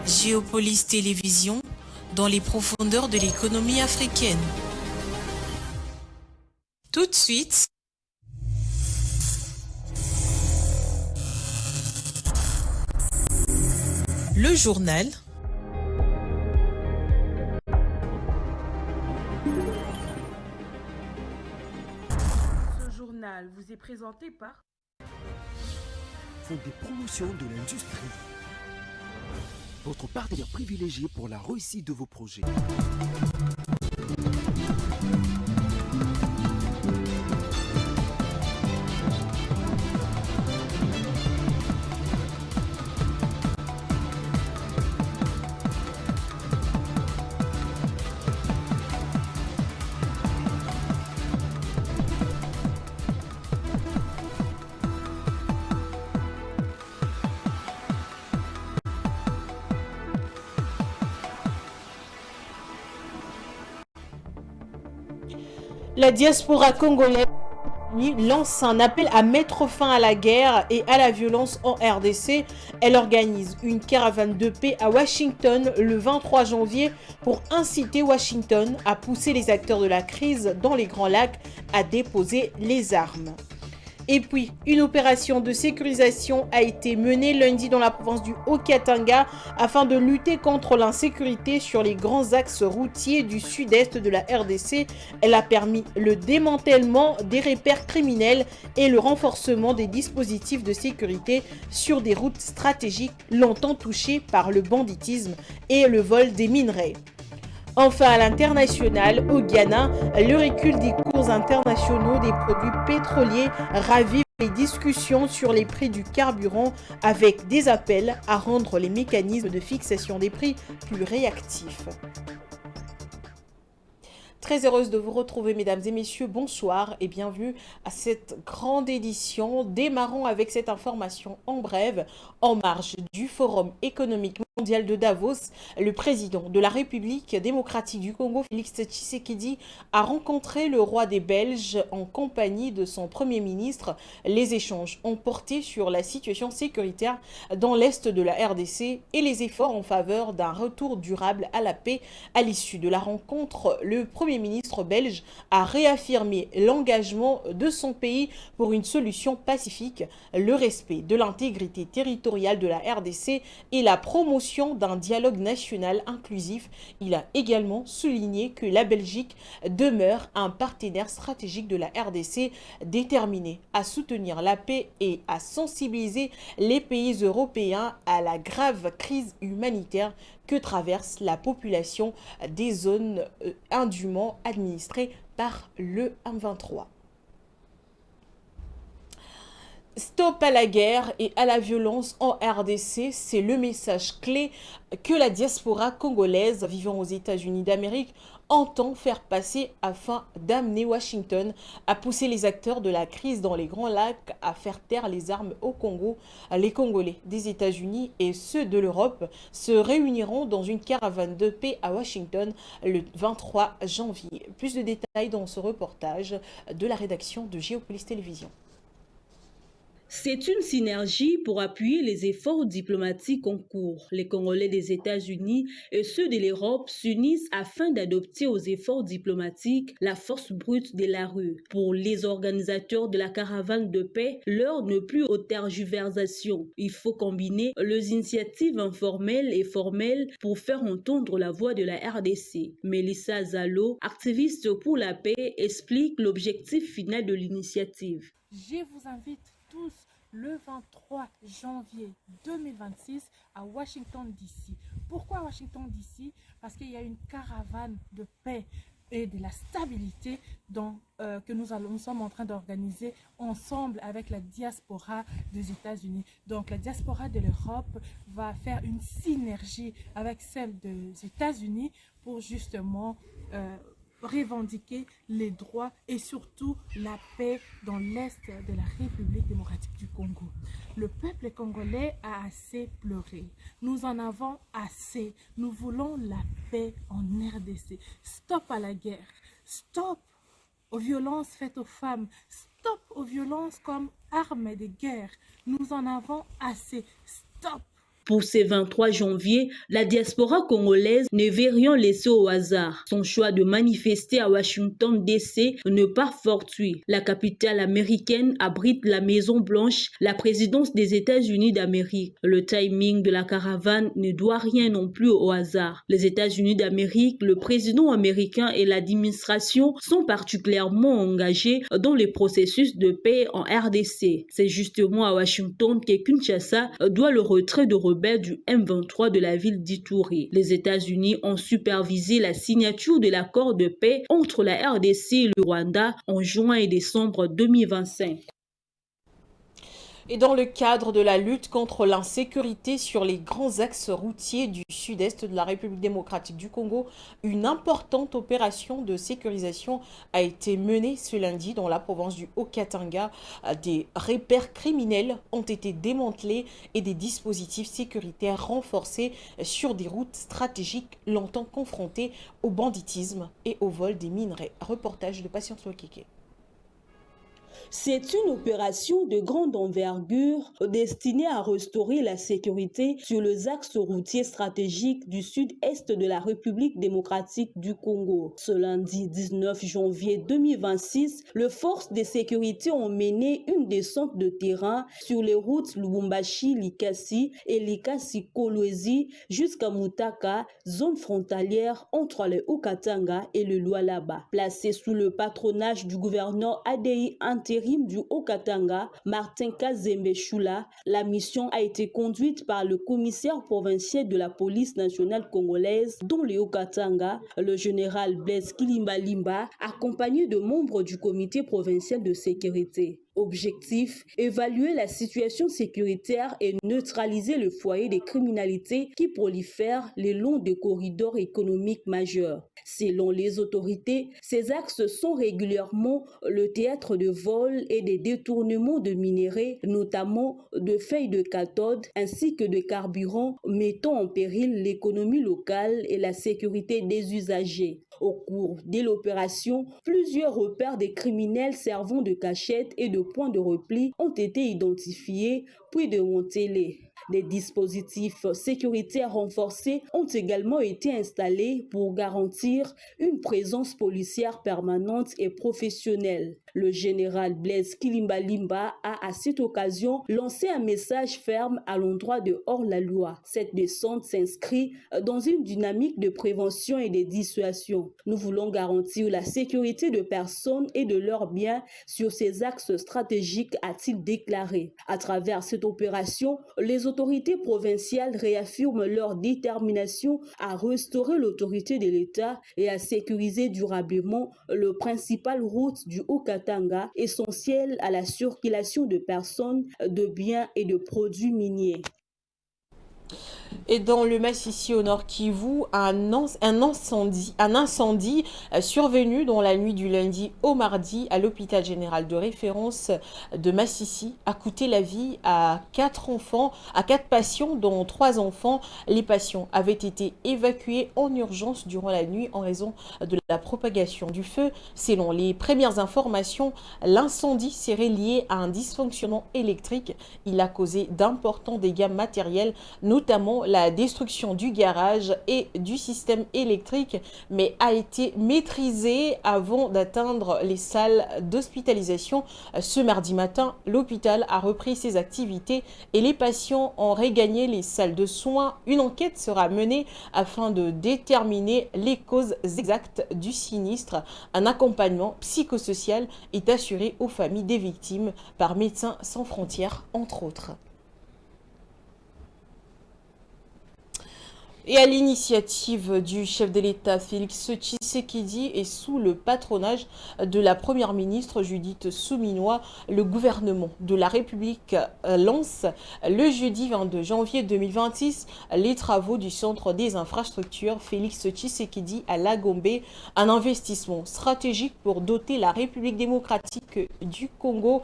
Géopolis Télévision, dans les profondeurs de l'économie africaine. Tout de suite, le journal. Ce journal vous est présenté par Font des promotions de l'industrie. Votre partenaire privilégié pour la réussite de vos projets. La diaspora congolaise lance un appel à mettre fin à la guerre et à la violence en RDC. Elle organise une caravane de paix à Washington le 23 janvier pour inciter Washington à pousser les acteurs de la crise dans les Grands Lacs à déposer les armes. Et puis, une opération de sécurisation a été menée lundi dans la province du Haut-Katanga afin de lutter contre l'insécurité sur les grands axes routiers du sud-est de la RDC. Elle a permis le démantèlement des repères criminels et le renforcement des dispositifs de sécurité sur des routes stratégiques longtemps touchées par le banditisme et le vol des minerais. Enfin, à l'international, au Ghana, le recul des cours internationaux des produits pétroliers ravive les discussions sur les prix du carburant avec des appels à rendre les mécanismes de fixation des prix plus réactifs. Très heureuse de vous retrouver, mesdames et messieurs. Bonsoir et bienvenue à cette grande édition. Démarrons avec cette information en bref. En marge du Forum économique mondial de Davos, le président de la République démocratique du Congo, Félix Tshisekedi, a rencontré le roi des Belges en compagnie de son premier ministre. Les échanges ont porté sur la situation sécuritaire dans l'est de la RDC et les efforts en faveur d'un retour durable à la paix. À l'issue de la rencontre, le premier ministre belge a réaffirmé l'engagement de son pays pour une solution pacifique, le respect de l'intégrité territoriale de la RDC et la promotion d'un dialogue national inclusif. Il a également souligné que la Belgique demeure un partenaire stratégique de la RDC déterminé à soutenir la paix et à sensibiliser les pays européens à la grave crise humanitaire que traverse la population des zones indûment administrées par le M23. Stop à la guerre et à la violence en RDC, c'est le message clé que la diaspora congolaise vivant aux États-Unis d'Amérique entend faire passer afin d'amener Washington à pousser les acteurs de la crise dans les Grands Lacs à faire taire les armes au Congo. Les Congolais des États-Unis et ceux de l'Europe se réuniront dans une caravane de paix à Washington le 23 janvier. Plus de détails dans ce reportage de la rédaction de Géopolis Télévision. C'est une synergie pour appuyer les efforts diplomatiques en cours. Les Congolais des États-Unis et ceux de l'Europe s'unissent afin d'adopter aux efforts diplomatiques la force brute de la rue. Pour les organisateurs de la caravane de paix, l'heure n'est plus aux tergiversations. Il faut combiner les initiatives informelles et formelles pour faire entendre la voix de la RDC. Mélissa Zalo, activiste pour la paix, explique l'objectif final de l'initiative. Je vous invite tous le 23 janvier 2026 à Washington DC. Pourquoi Washington DC? Parce qu'il y a une caravane de paix et de la stabilité que nous sommes en train d'organiser ensemble avec la diaspora des États-Unis. Donc la diaspora de l'Europe va faire une synergie avec celle des États-Unis pour justement revendiquer les droits et surtout la paix dans l'est de la République démocratique du Congo. Le peuple congolais a assez pleuré. Nous en avons assez. Nous voulons la paix en RDC. Stop à la guerre. Stop aux violences faites aux femmes. Stop aux violences comme armes de guerre. Nous en avons assez. Stop Pour ce 23 janvier, la diaspora congolaise ne veut rien laisser au hasard. Son choix de manifester à Washington DC n'est pas fortuit. La capitale américaine abrite la Maison Blanche, la présidence des États-Unis d'Amérique. Le timing de la caravane ne doit rien non plus au hasard. Les États-Unis d'Amérique, le président américain et l'administration sont particulièrement engagés dans le processus de paix en RDC. C'est justement à Washington que Kinshasa doit le retrait de rebelles du M23 de la ville d'Ituri. Les États-Unis ont supervisé la signature de l'accord de paix entre la RDC et le Rwanda en juin et décembre 2025. Et dans le cadre de la lutte contre l'insécurité sur les grands axes routiers du sud-est de la République démocratique du Congo, une importante opération de sécurisation a été menée ce lundi dans la province du Haut-Katanga. Des repères criminels ont été démantelés et des dispositifs sécuritaires renforcés sur des routes stratégiques longtemps confrontées au banditisme et au vol des minerais. Reportage de Patience Lokeke. C'est une opération de grande envergure destinée à restaurer la sécurité sur les axes routiers stratégiques du sud-est de la République démocratique du Congo. Ce lundi 19 janvier 2026, les forces de sécurité ont mené une descente de terrain sur les routes Lubumbashi-Likasi et Likasi-Kolwezi jusqu'à Mutaka, zone frontalière entre le Haut-Katanga et le Lualaba. Placée sous le patronage du gouverneur ADI intérim du Haut-Katanga, Martin Kazembe Choula, la mission a été conduite par le commissaire provincial de la police nationale congolaise dans le Haut-Katanga, le général Blaise Kilimbalimba, accompagné de membres du comité provincial de sécurité. Objectif, évaluer la situation sécuritaire et neutraliser le foyer des criminalités qui prolifèrent le long des corridors économiques majeurs. Selon les autorités, ces axes sont régulièrement le théâtre de vols et des détournements de minerais, notamment de feuilles de cathode ainsi que de carburant, mettant en péril l'économie locale et la sécurité des usagers. Au cours de l'opération, plusieurs repères des criminels servant de cachette et de points de repli ont été identifiés puis démantelés. Des dispositifs sécuritaires renforcés ont également été installés pour garantir une présence policière permanente et professionnelle. Le général Blaise Kilimbalimba a à cette occasion lancé un message ferme à l'endroit de hors-la-loi. Cette descente s'inscrit dans une dynamique de prévention et de dissuasion. Nous voulons garantir la sécurité de personnes et de leurs biens sur ces axes stratégiques, a-t-il déclaré. À travers cette opération, les autorités provinciales réaffirment leur détermination à restaurer l'autorité de l'État et à sécuriser durablement le principal route du Haut-Katanga, essentielle à la circulation de personnes, de biens et de produits miniers. Et dans le Massissi au Nord Kivu, un incendie survenu dans la nuit du lundi au mardi à l'hôpital général de référence de Massissi a coûté la vie à 4 patients, dont 3 enfants. Les patients avaient été évacués en urgence durant la nuit en raison de la propagation du feu. Selon les premières informations, l'incendie serait lié à un dysfonctionnement électrique. Il a causé d'importants dégâts matériels, notamment la destruction du garage et du système électrique, mais a été maîtrisé avant d'atteindre les salles d'hospitalisation. Ce mardi matin, l'hôpital a repris ses activités et les patients ont regagné les salles de soins. Une enquête sera menée afin de déterminer les causes exactes du sinistre. Un accompagnement psychosocial est assuré aux familles des victimes par Médecins sans frontières, entre autres. Et à l'initiative du chef de l'État Félix Tshisekedi et sous le patronage de la première ministre Judith Suminwa, le gouvernement de la République lance le jeudi 22 janvier 2026 les travaux du centre des infrastructures Félix Tshisekedi à Lagombe, un investissement stratégique pour doter la République démocratique du Congo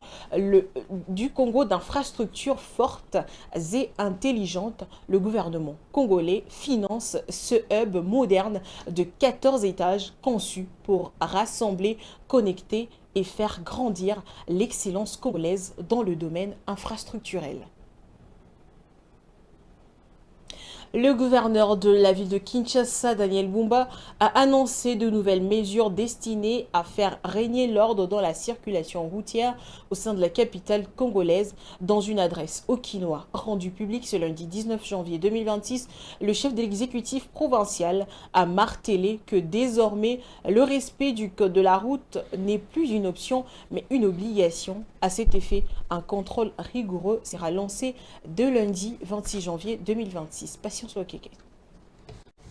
d'infrastructures fortes et intelligentes. Le gouvernement congolais finance ce hub moderne de 14 étages conçu pour rassembler, connecter et faire grandir l'excellence congolaise dans le domaine infrastructurel. Le gouverneur de la ville de Kinshasa, Daniel Bumba, a annoncé de nouvelles mesures destinées à faire régner l'ordre dans la circulation routière au sein de la capitale congolaise. Dans une adresse au Quinois rendue publique ce lundi 19 janvier 2026, le chef de l'exécutif provincial a martelé que désormais le respect du code de la route n'est plus une option mais une obligation. À cet effet, un contrôle rigoureux sera lancé de lundi 26 janvier 2026. Patience Wakeke.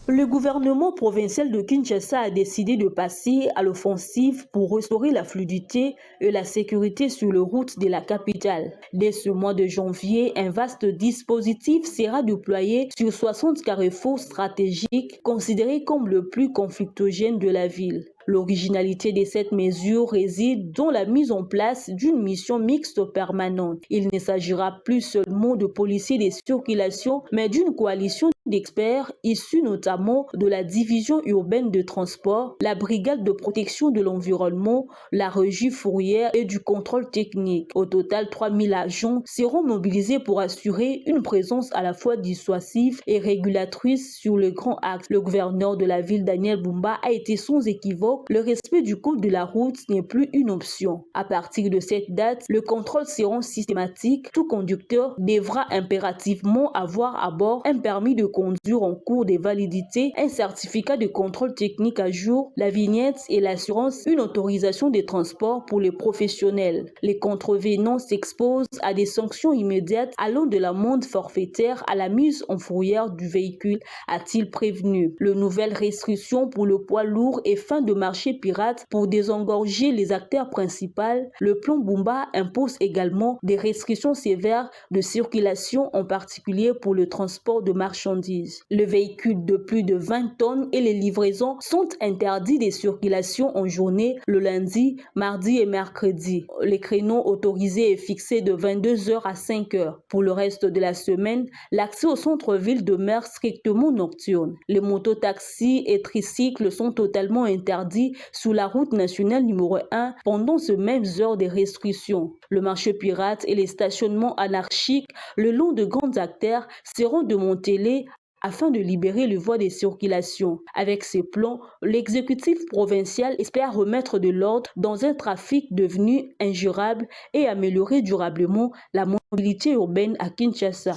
Le gouvernement provincial de Kinshasa a décidé de passer à l'offensive pour restaurer la fluidité et la sécurité sur les routes de la capitale. Dès ce mois de janvier, un vaste dispositif sera déployé sur 60 carrefours stratégiques considérés comme le plus conflictogène de la ville. L'originalité de cette mesure réside dans la mise en place d'une mission mixte permanente. Il ne s'agira plus seulement de policiers de circulation, mais d'une coalition d'experts issus notamment de la division urbaine de transport, la brigade de protection de l'environnement, la régie fourrière et du contrôle technique. Au total, 3000 agents seront mobilisés pour assurer une présence à la fois dissuasive et régulatrice sur le grand axe. Le gouverneur de la ville, Daniel Bumba, a été sans équivoque: le respect du code de la route n'est plus une option. À partir de cette date, le contrôle sera systématique. Tout conducteur devra impérativement avoir à bord un permis de conduire en cours de validité, un certificat de contrôle technique à jour, la vignette et l'assurance, une autorisation de transport pour les professionnels. Les contrevenants s'exposent à des sanctions immédiates allant de l'amende forfaitaire à la mise en fourrière du véhicule, a-t-il prévenu. Les nouvelles restrictions pour le poids lourd et fin de marché pirate pour désengorger les acteurs principaux. Le plan Bumba impose également des restrictions sévères de circulation, en particulier pour le transport de marchandises. Les véhicules de plus de 20 tonnes et les livraisons sont interdits de circulation en journée le lundi, mardi et mercredi. Les créneaux autorisés est fixé de 22h à 5h. Pour le reste de la semaine, l'accès au centre-ville demeure strictement nocturne. Les mototaxis et tricycles sont totalement interdits sur la route nationale numéro 1 pendant ces mêmes heures de restriction. Le marché pirate et les stationnements anarchiques le long de grandes artères seront démantelés afin de libérer les voies de circulation. Avec ces plans, l'exécutif provincial espère remettre de l'ordre dans un trafic devenu ingérable et améliorer durablement la mobilité urbaine à Kinshasa.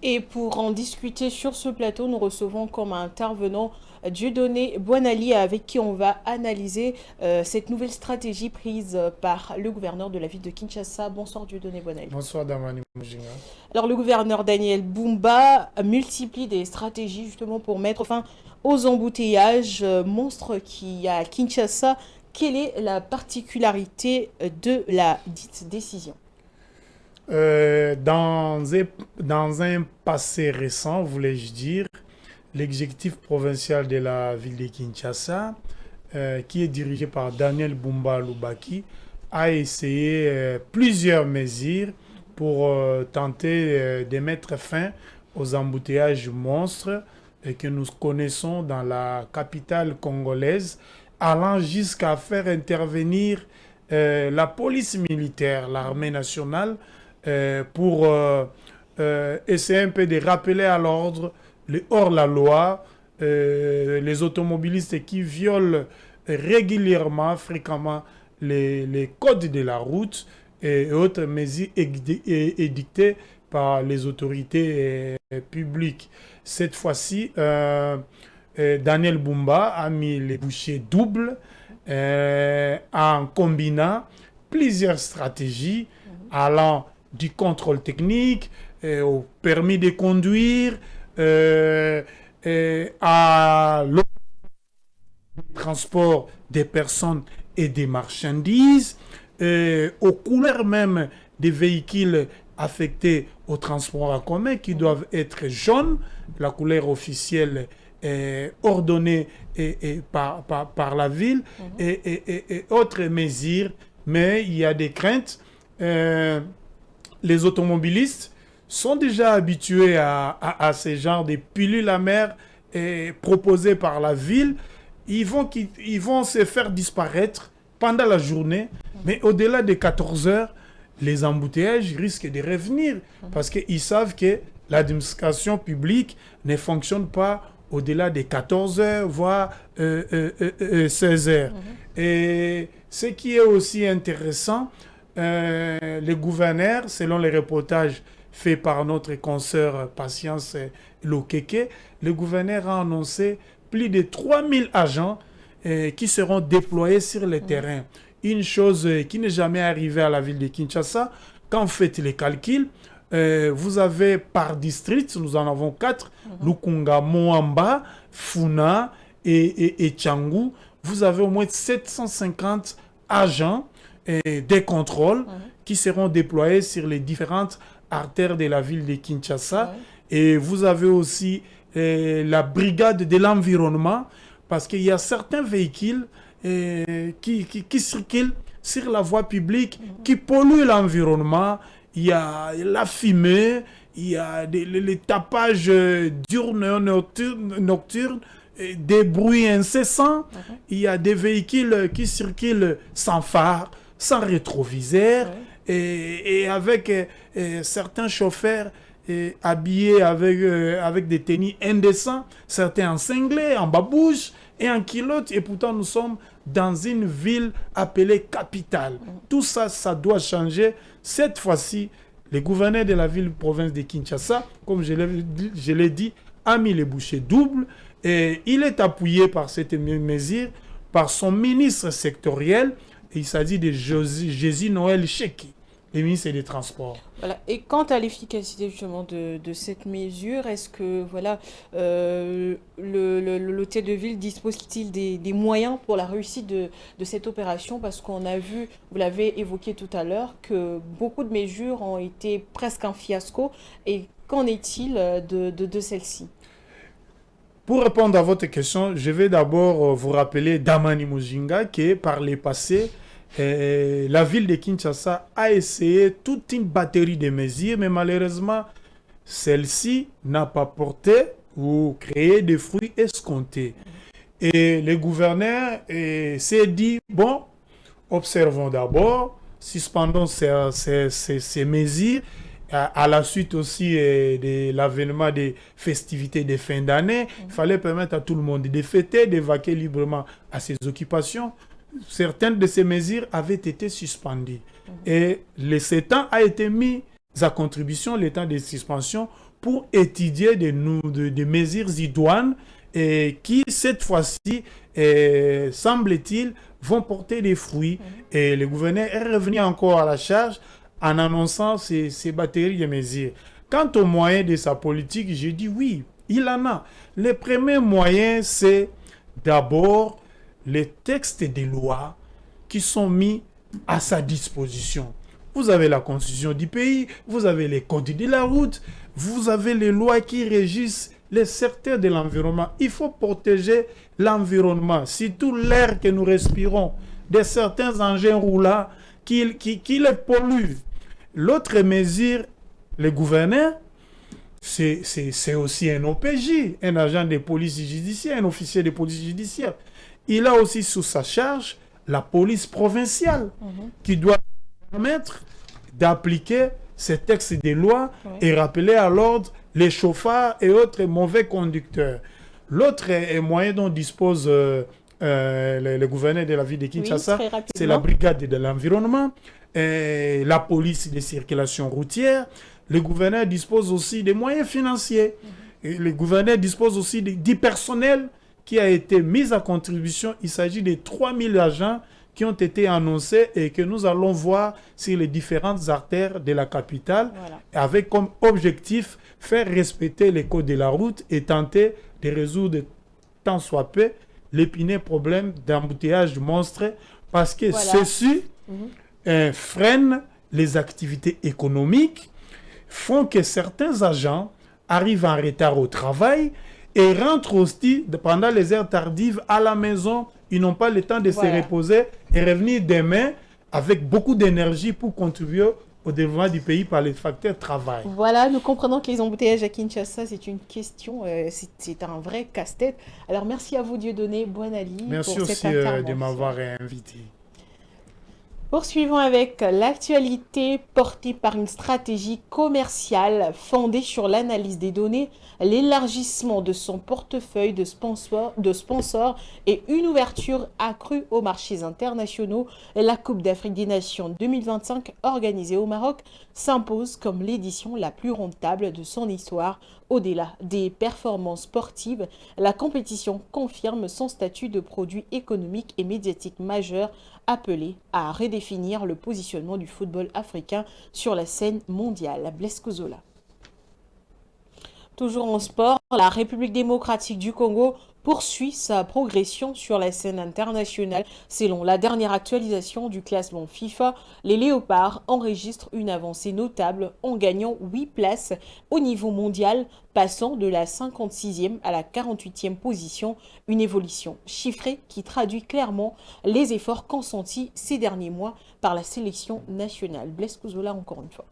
Et pour en discuter sur ce plateau, nous recevons comme intervenant Dieudonné Boinali, avec qui on va analyser cette nouvelle stratégie prise par le gouverneur de la ville de Kinshasa. Bonsoir Dieudonné Boinali. Bonsoir Damani Mujinga. Alors le gouverneur Daniel Bumba multiplie des stratégies justement pour mettre fin aux embouteillages monstres qu'il y a à Kinshasa. Quelle est la particularité de la dite décision ? Dans un passé récent, voulais-je dire, l'exécutif provincial de la ville de Kinshasa, qui est dirigé par Daniel Bumba Lubaki, a essayé plusieurs mesures pour tenter de mettre fin aux embouteillages monstres que nous connaissons dans la capitale congolaise, allant jusqu'à faire intervenir la police militaire, l'armée nationale, pour essayer un peu de rappeler à l'ordre les hors-la-loi, les automobilistes qui violent régulièrement, fréquemment les codes de la route et autres mesures édictées par les autorités publiques. Cette fois-ci, Daniel Bumba a mis les bouchées doubles en combinant plusieurs stratégies allant du contrôle technique au permis de conduire, à le transport des personnes et des marchandises, aux couleurs même des véhicules affectés au transport en commun qui doivent être jaunes, la couleur officielle ordonnée par la ville, et autres mesures. Mais il y a des craintes. Les automobilistes sont déjà habitués à ce genre de pilules amères proposées par la ville. Ils vont se faire disparaître pendant la journée, mais au-delà de 14 heures, les embouteillages risquent de revenir parce qu'ils savent que l'administration publique ne fonctionne pas au-delà des 14 heures, voire 16 heures. Et ce qui est aussi intéressant, les gouverneurs, selon les reportages faits par notre consoeur Patience Lokeke, le gouverneur a annoncé plus de 3000 agents qui seront déployés sur le terrain. Une chose qui n'est jamais arrivée à la ville de Kinshasa. Quand vous faites les calculs, vous avez par district, nous en avons 4, Lukunga, Moamba, Funa et Tchangou. Vous avez au moins 750 agents des contrôles qui seront déployés sur les différentes artères de la ville de Kinshasa. Et vous avez aussi la brigade de l'environnement, parce qu'il y a certains véhicules qui circulent sur la voie publique, qui polluent l'environnement. Il y a la fumée, il y a les tapages diurnes, nocturnes, des bruits incessants. Il y a des véhicules qui circulent sans phare, sans rétroviseur, et avec certains chauffeurs habillés avec des tenues indécents, certains en cinglés, en babouche et en culotte, et pourtant nous sommes dans une ville appelée capitale. Tout ça, ça doit changer. Cette fois-ci, le gouverneur de la ville-province de Kinshasa, comme je l'ai dit, a mis les bouchées doubles, et il est appuyé par cette mesure par son ministre sectoriel. Il s'agit de Jésus Noël Cheki, le ministre des Transports. Voilà. Et quant à l'efficacité justement de cette mesure, est-ce que voilà, l'hôtel de ville dispose-t-il des moyens pour la réussite de cette opération? Parce qu'on a vu, vous l'avez évoqué tout à l'heure, que beaucoup de mesures ont été presque un fiasco. Et qu'en est-il de celle-ci? Pour répondre à votre question, je vais d'abord vous rappeler Damani Mujinga, qui par le passé, la ville de Kinshasa a essayé toute une batterie de mesures, mais malheureusement, celle-ci n'a pas porté ou créé des fruits escomptés. Et le gouverneur s'est dit, bon, observons d'abord, suspendons ces mesures, à la suite aussi de l'avènement des festivités de fin d'année. Il fallait permettre à tout le monde de fêter, d'évacuer librement à ses occupations. Certaines de ces mesures avaient été suspendues. Et le 7 ans a été mis à contribution, le temps de suspension, pour étudier des mesures idoines qui, cette fois-ci, semble-t-il, vont porter des fruits. Et le gouverneur est revenu encore à la charge en annonçant ces batteries de mesures. Quant aux moyens de sa politique, je dis oui, il en a. Le premier moyen, c'est d'abord les textes des lois qui sont mis à sa disposition. Vous avez la constitution du pays, vous avez les codes de la route, vous avez les lois qui régissent les secteurs de l'environnement. Il faut protéger l'environnement, surtout l'air que nous respirons, de certains engins roulants qui les polluent. L'autre mesure, le gouverneur, c'est aussi un OPJ, un agent de police judiciaire, un officier de police judiciaire. Il a aussi sous sa charge la police provinciale qui doit permettre d'appliquer ces textes de loi et rappeler à l'ordre les chauffards et autres mauvais conducteurs. L'autre moyen dont dispose le gouverneur de la ville de Kinshasa, c'est la brigade de l'environnement, la police de circulation routière. Le gouverneur dispose aussi des moyens financiers. Et le gouverneur dispose aussi du personnel qui a été mis à contribution. Il s'agit de 3000 agents qui ont été annoncés et que nous allons voir sur les différentes artères de la capitale, avec comme objectif faire respecter les codes de la route et tenter de résoudre tant soit peu l'épineux problème d'embouteillage monstre, parce que ceci freine les activités économiques, font que certains agents arrivent en retard au travail et rentrent aussi pendant les heures tardives à la maison. Ils n'ont pas le temps de se reposer et revenir demain avec beaucoup d'énergie pour contribuer au développement du pays par les facteurs travail. Voilà, nous comprenons que les embouteillages à Kinshasa, c'est une question, c'est un vrai casse-tête. Alors merci à vous Dieudonné Boinali pour cette intervention. Merci aussi de m'avoir invité. Poursuivons avec l'actualité portée par une stratégie commerciale fondée sur l'analyse des données, l'élargissement de son portefeuille de sponsors et une ouverture accrue aux marchés internationaux. La Coupe d'Afrique des Nations 2025 organisée au Maroc s'impose comme l'édition la plus rentable de son histoire. Au-delà des performances sportives, la compétition confirme son statut de produit économique et médiatique majeur, appelé à redéfinir le positionnement du football africain sur la scène mondiale. Blaise Kozola. Toujours en sport, la République démocratique du Congo poursuit sa progression sur la scène internationale. Selon la dernière actualisation du classement FIFA, les Léopards enregistrent une avancée notable en gagnant 8 places au niveau mondial, passant de la 56e à la 48e position, une évolution chiffrée qui traduit clairement les efforts consentis ces derniers mois par la sélection nationale. Blaise Kozola encore une fois.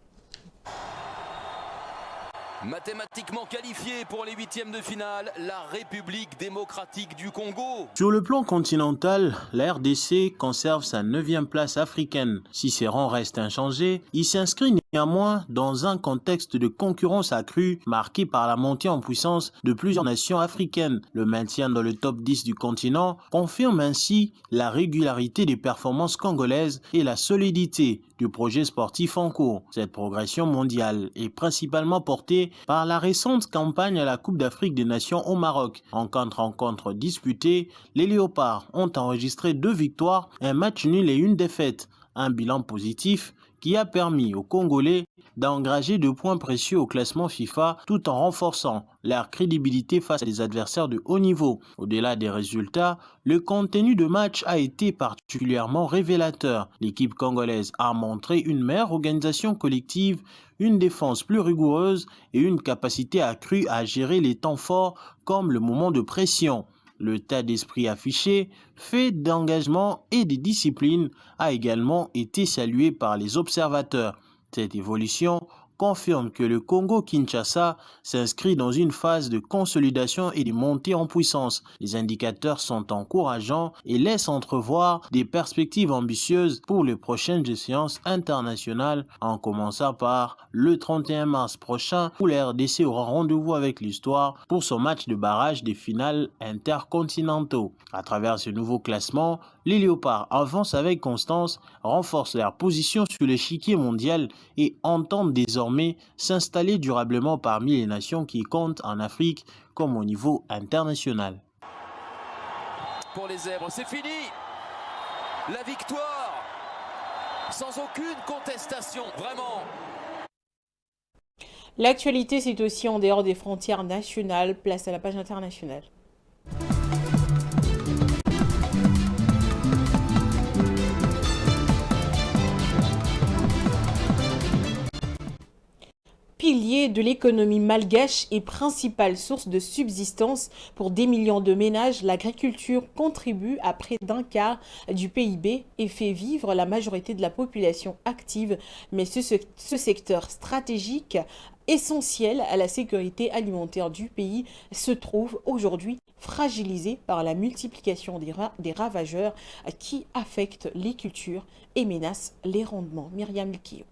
Mathématiquement qualifié pour les huitièmes de finale, la République démocratique du Congo. Sur le plan continental, la RDC conserve sa 9e place africaine. Si ses rangs restent inchangés, il s'inscrit néanmoins dans un contexte de concurrence accrue marqué par la montée en puissance de plusieurs nations africaines. Le maintien dans le top 10 du continent confirme ainsi la régularité des performances congolaises et la solidité du projet sportif en cours. Cette progression mondiale est principalement portée par la récente campagne à la Coupe d'Afrique des Nations au Maroc. En 4 rencontres disputées, les Léopards ont enregistré 2 victoires, un match nul et une défaite. Un bilan positif qui a permis aux Congolais d'engranger 2 points précieux au classement FIFA tout en renforçant leur crédibilité face à des adversaires de haut niveau. Au-delà des résultats, le contenu de match a été particulièrement révélateur. L'équipe congolaise a montré une meilleure organisation collective, une défense plus rigoureuse et une capacité accrue à gérer les temps forts comme le moment de pression. Le tas d'esprit affiché, fait d'engagement et de discipline, a également été salué par les observateurs. Cette évolution confirme que le Congo-Kinshasa s'inscrit dans une phase de consolidation et de montée en puissance. Les indicateurs sont encourageants et laissent entrevoir des perspectives ambitieuses pour les prochaines échéances internationales, en commençant par le 31 mars prochain où la RDC aura rendez-vous avec l'histoire pour son match de barrage des finales intercontinentaux. À travers ce nouveau classement, les Léopards avancent avec constance, renforcent leur position sur l'échiquier mondial et entendent désormais s'installer durablement parmi les nations qui comptent en Afrique comme au niveau international. Pour les Zèbres, c'est fini. La victoire, sans aucune contestation, vraiment. L'actualité, c'est aussi en dehors des frontières nationales. Place à la page internationale. Pilier de l'économie malgache et principale source de subsistance pour des millions de ménages, l'agriculture contribue à près d'un quart du PIB et fait vivre la majorité de la population active. Mais ce secteur stratégique essentiel à la sécurité alimentaire du pays se trouve aujourd'hui fragilisé par la multiplication des ravageurs qui affectent les cultures et menacent les rendements. Myriam Likio.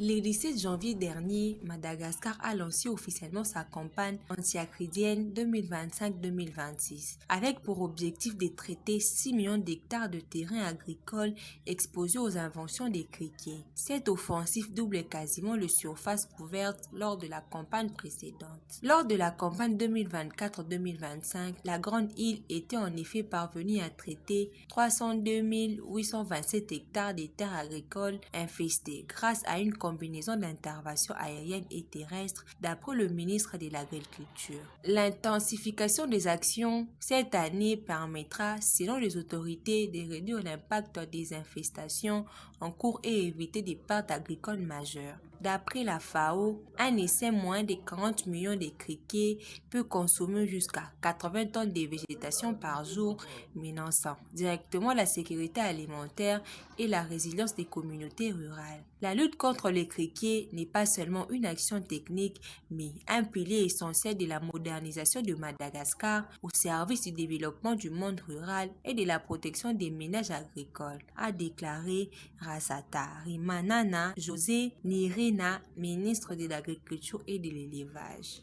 Le 17 janvier dernier, Madagascar a lancé officiellement sa campagne anti-acridienne 2025-2026, avec pour objectif de traiter 6 millions d'hectares de terrains agricoles exposés aux inventions des criquets. Cette offensive double quasiment le surface couverte lors de la campagne précédente. Lors de la campagne 2024-2025, la Grande Île était en effet parvenue à traiter 302 827 hectares de terres agricoles infestées grâce à une combinaison d'interventions aériennes et terrestres d'après le ministre de l'Agriculture. L'intensification des actions cette année permettra, selon les autorités, de réduire l'impact des infestations en cours et éviter des pertes agricoles majeures. D'après la FAO, un essaim moins de 40 millions de criquets peut consommer jusqu'à 80 tonnes de végétation par jour, menaçant directement la sécurité alimentaire et la résilience des communautés rurales. La lutte contre les criquets n'est pas seulement une action technique, mais un pilier essentiel de la modernisation de Madagascar au service du développement du monde rural et de la protection des ménages agricoles, a déclaré Rasata Rimanana José Nirina, ministre de l'Agriculture et de l'Élevage.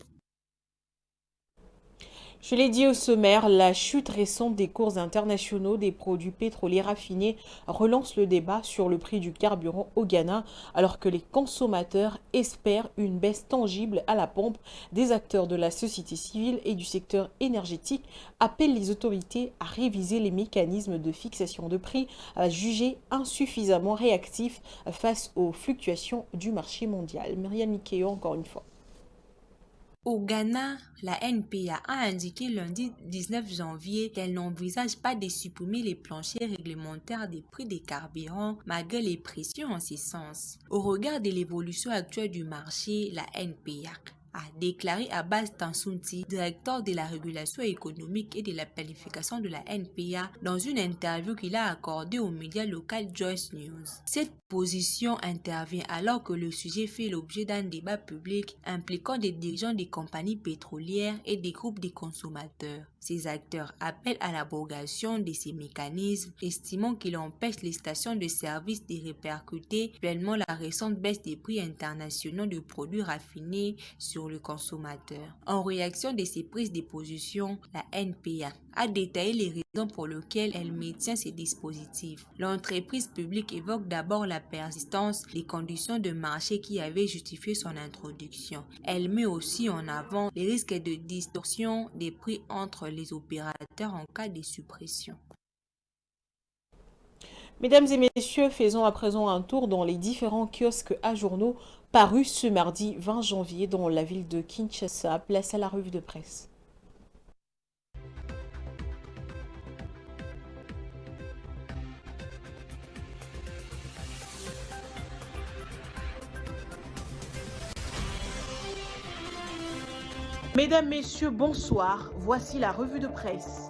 Je l'ai dit au sommaire, la chute récente des cours internationaux des produits pétroliers raffinés relance le débat sur le prix du carburant au Ghana, alors que les consommateurs espèrent une baisse tangible à la pompe. Des acteurs de la société civile et du secteur énergétique appellent les autorités à réviser les mécanismes de fixation de prix, jugés insuffisamment réactifs face aux fluctuations du marché mondial. Myriam Mikeo, encore une fois. Au Ghana, la NPA a indiqué lundi 19 janvier qu'elle n'envisage pas de supprimer les planchers réglementaires des prix des carburants malgré les pressions en ce sens. Au regard de l'évolution actuelle du marché, la NPA a déclaré Abbas Tansounti, directeur de la régulation économique et de la planification de la NPA, dans une interview qu'il a accordée au média local Joyce News. Cette position intervient alors que le sujet fait l'objet d'un débat public impliquant des dirigeants des compagnies pétrolières et des groupes de consommateurs. Ces acteurs appellent à l'abrogation de ces mécanismes, estimant qu'il empêche les stations de service de répercuter pleinement la récente baisse des prix internationaux de produits raffinés sur le consommateur. En réaction de ces prises de position, la NPA a détaillé les raisons pour lesquelles elle maintient ces dispositifs. L'entreprise publique évoque d'abord la persistance des conditions de marché qui avaient justifié son introduction. Elle met aussi en avant les risques de distorsion des prix entre les opérateurs en cas de suppression. Mesdames et messieurs, faisons à présent un tour dans les différents kiosques à journaux parus ce mardi 20 janvier dans la ville de Kinshasa. Place à la revue de presse. Mesdames, Messieurs, bonsoir. Voici la revue de presse.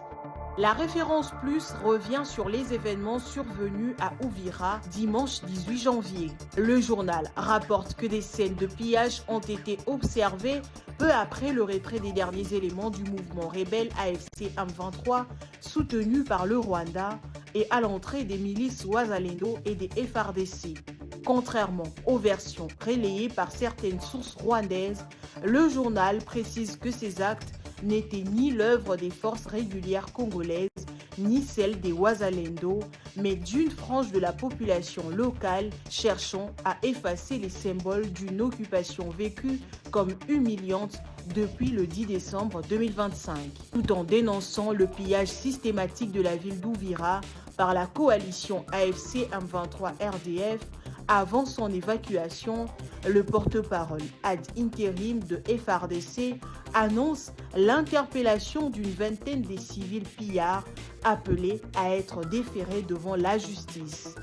La référence plus revient sur les événements survenus à Uvira dimanche 18 janvier. Le journal rapporte que des scènes de pillage ont été observées peu après le retrait des derniers éléments du mouvement rebelle AFC M23 soutenu par le Rwanda et à l'entrée des milices Wazalendo et des FARDC. Contrairement aux versions relayées par certaines sources rwandaises, le journal précise que ces actes n'était ni l'œuvre des forces régulières congolaises, ni celle des Wazalendo, mais d'une frange de la population locale cherchant à effacer les symboles d'une occupation vécue comme humiliante depuis le 10 décembre 2025, tout en dénonçant le pillage systématique de la ville d'Uvira par la coalition AFC M23 RDF. Avant son évacuation, le porte-parole ad intérim de FARDC annonce l'interpellation d'une vingtaine de civils pillards appelés à être déférés devant la justice.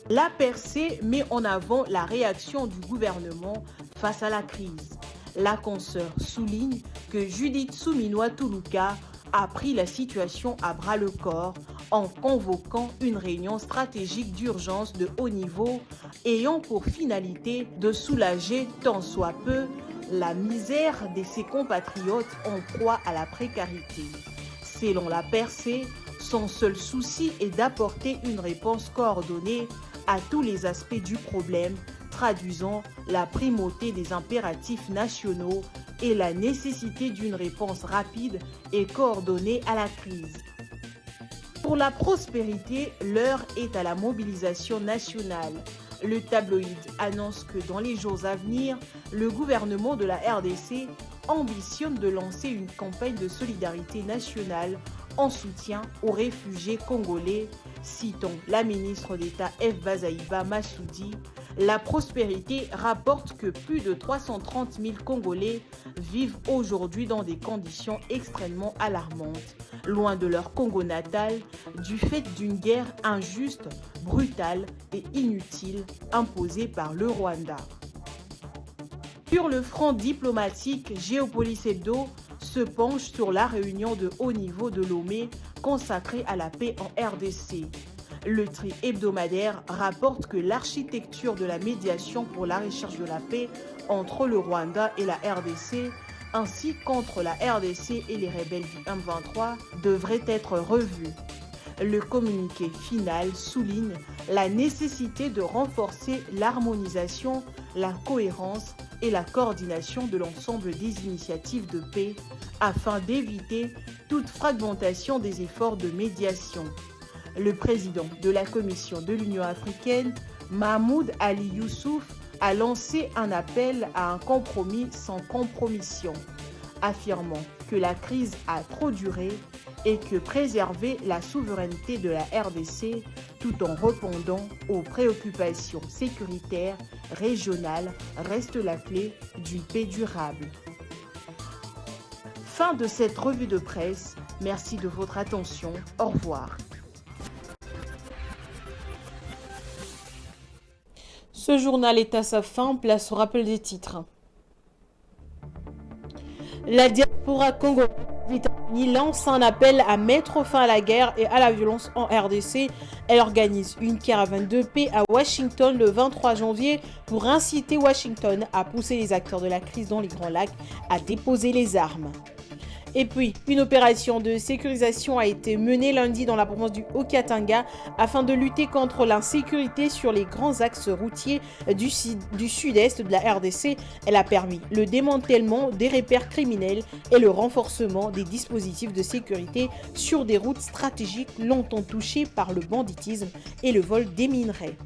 La percée met en avant la réaction du gouvernement face à la crise. La consoeur souligne que Judith Souminois Toulouka a pris la situation à bras-le-corps en convoquant une réunion stratégique d'urgence de haut niveau ayant pour finalité de soulager tant soit peu la misère de ses compatriotes en proie à la précarité. Selon la percée, son seul souci est d'apporter une réponse coordonnée à tous les aspects du problème, traduisant la primauté des impératifs nationaux et la nécessité d'une réponse rapide et coordonnée à la crise. Pour la prospérité, l'heure est à la mobilisation nationale. Le tabloïd annonce que dans les jours à venir, le gouvernement de la RDC ambitionne de lancer une campagne de solidarité nationale en soutien aux réfugiés congolais. Citons la ministre d'État F. Bazaïba Massoudi. La prospérité rapporte que plus de 330 000 Congolais vivent aujourd'hui dans des conditions extrêmement alarmantes. loin de leur Congo natal, du fait d'une guerre injuste, brutale et inutile imposée par le Rwanda. Sur le front diplomatique, Géopolis Hebdo se penche sur la réunion de haut niveau de Lomé consacrée à la paix en RDC. Le tri hebdomadaire rapporte que l'architecture de la médiation pour la recherche de la paix entre le Rwanda et la RDC, ainsi qu'entre la RDC et les rebelles du M23, devrait être revue. Le communiqué final souligne la nécessité de renforcer l'harmonisation, la cohérence et la coordination de l'ensemble des initiatives de paix afin d'éviter toute fragmentation des efforts de médiation. Le président de la Commission de l'Union africaine, Mahmoud Ali Youssouf, a lancé un appel à un compromis sans compromission, affirmant que la crise a trop duré et que préserver la souveraineté de la RDC tout en répondant aux préoccupations sécuritaires régionales reste la clé d'une paix durable. Fin de cette revue de presse. Merci de votre attention. Au revoir. Ce journal est à sa fin. Place au rappel des titres. La diaspora congolaise lance un appel à mettre fin à la guerre et à la violence en RDC. Elle organise une caravane de paix à Washington le 23 janvier pour inciter Washington à pousser les acteurs de la crise dans les Grands Lacs à déposer les armes. Et puis, une opération de sécurisation a été menée lundi dans la province du Haut-Katanga afin de lutter contre l'insécurité sur les grands axes routiers du sud-est de la RDC. Elle a permis le démantèlement des repères criminels et le renforcement des dispositifs de sécurité sur des routes stratégiques longtemps touchées par le banditisme et le vol des minerais.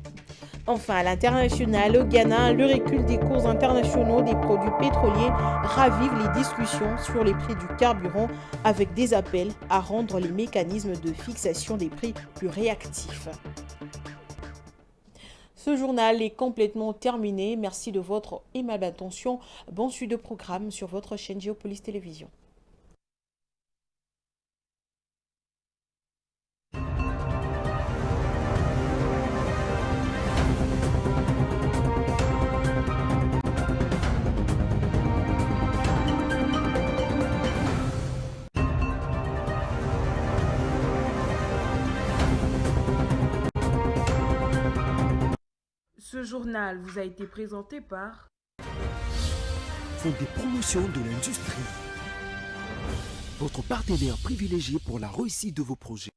Enfin, à l'international, au Ghana, le recul des cours internationaux des produits pétroliers ravive les discussions sur les prix du carburant avec des appels à rendre les mécanismes de fixation des prix plus réactifs. Ce journal est complètement terminé. Merci de votre aimable attention. Bon suite de programme sur votre chaîne Géopolis Télévision. Ce journal vous a été présenté par Fonds des promotions de l'industrie. Votre partenaire privilégié pour la réussite de vos projets.